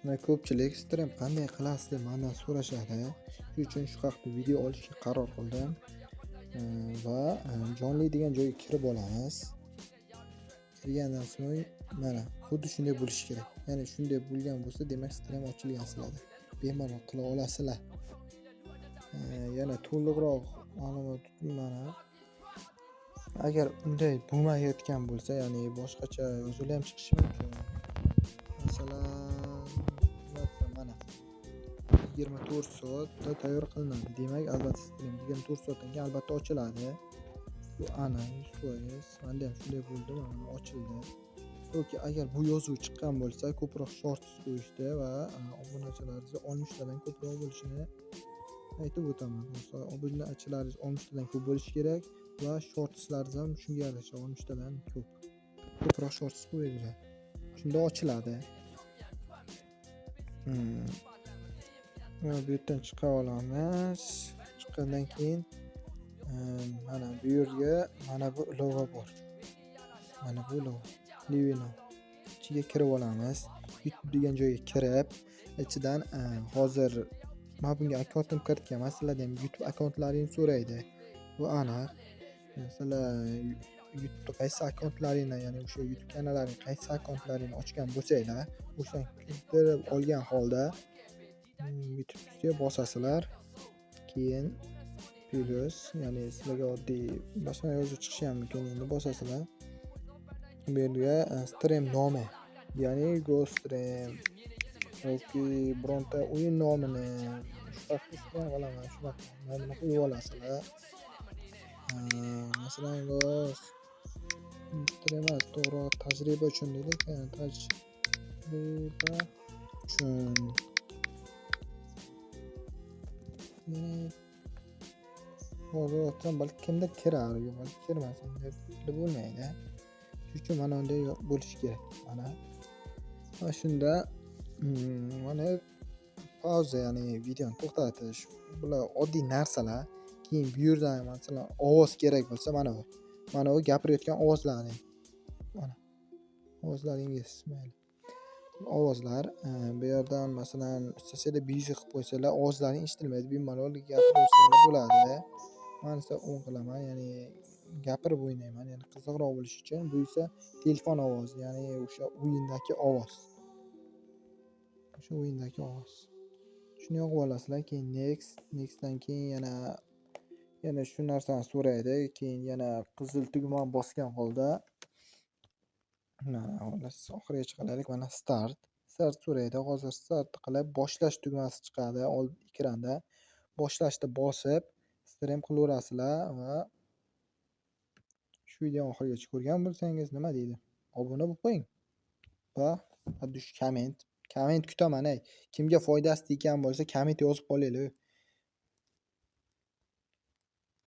Mana ko'pchilik stream qanday qilasiz deb mendan so'rashadi. Shuning uchun shu haqda video olishga qaror qildim. Va jonli degan joyga kirib olamiz. Kirgandan so'ng mana xuddi shunday bo'lishi kerak. Ya'ni shunday bo'lgan bo'lsa, demak stream ochilgan sizlarda. Bemalol qila olasizlar. Yana to'liqroq ma'lumot mana agar unday bo'lmayotgan bo'lsa, ya'ni boshqacha yozuvlar ham chiqishi mumkin. Masalan, mana 24 soatda tayyor qilinadi. Demak, albatta stream 24 soatdan keyin albatta ochiladi. Bu ana 100%. Menda ham shunday bo'ldi, mana ochildi. Yoki agar bu yozuv chiqqan bo'lsa, ko'proq shorts qo'yishda va obunachilaringiz 60 tadan ko'proq bo'lishini aytib o'taman. Masalan, obunachilaringiz 60 tadan ko'p bo'lishi kerak va shortslaringiz ham shunga yarasha 60 tadan ko'proq shorts qo'yinglar. Shunda ochiladi. Bu yerdan chiqa olamiz. Chiqqandan keyin mana bu yerga mana bu ilova bor. Mana bu ilova. Livino. Ichiga kirib olamiz. YouTube degan joyga kirib, ichidan hozir men bunga akkauntim kiritgan. Masalan, YouTube akkauntlaringni so'raydi. Bu aniq. Masalan, YouTube qaysi akkauntlaringni, ya'ni o'sha YouTube kanallaring qaysi akkauntlaringni ochgan bo'lsanglar, o'shani kirib olgan holda YouTube'ga bosasizlar. Keyin plus, ya'ni sizlarga oddiy boshqa yozuv chiqishi ham mumkin. Endi bosasizlar. Bu yerga stream nomi, ya'ni GoStream yoki bironta o'yin nomini shunaqa olaman, shunaqa nomini qo'yib olasizlar. Masalan, GoStream to'g'ri tajriba uchun deylik, tajriba uchun hozir balki kimdir kirar, balki kirmasin deb bo'lmaydi. Shuning uchun mana unday bo'lishi kerak. Mana shunda mana pauza, ya'ni videoni to'xtatish. Bular oddiy narsalar. Keyin bu yerdan masalan ovoz kerak bo'lsa, mana bu gapirayotgan ovozlaring. Mana ovozlaringiz mayli. Ovozlar bu yerdan masalan istasanglar music qilib qo'ysanglar, ovozlaring eshitilmaydi. Bemalol gapiraversangiz bo'ladi. Men esa on qilaman, ya'ni gapirib o'ynayman, ya'ni qiziqroq bo'lishi uchun. Bu esa telefon ovozi, ya'ni o'sha o'yindagi ovoz. O'sha o'yindagi ovoz. Shuni yoqib olasizlar, keyin nextdan keyin yana shu narsani so'raydi. Keyin yana qizil tugmani bosgan holda mana oxiriga chiqaylik. Mana start so'raydi. Hozir start qilib boshlash tugmasi chiqadi ekranda. Boshlashni bosib stream qilaverasizlar va shu videoni oxirigacha ko'rgan bo'lsangiz nima deydi? Obuna bo'lib qo'ying. Va komment kutaman. Kimga foydasi tegan bo'lsa komment yozib qolinglar.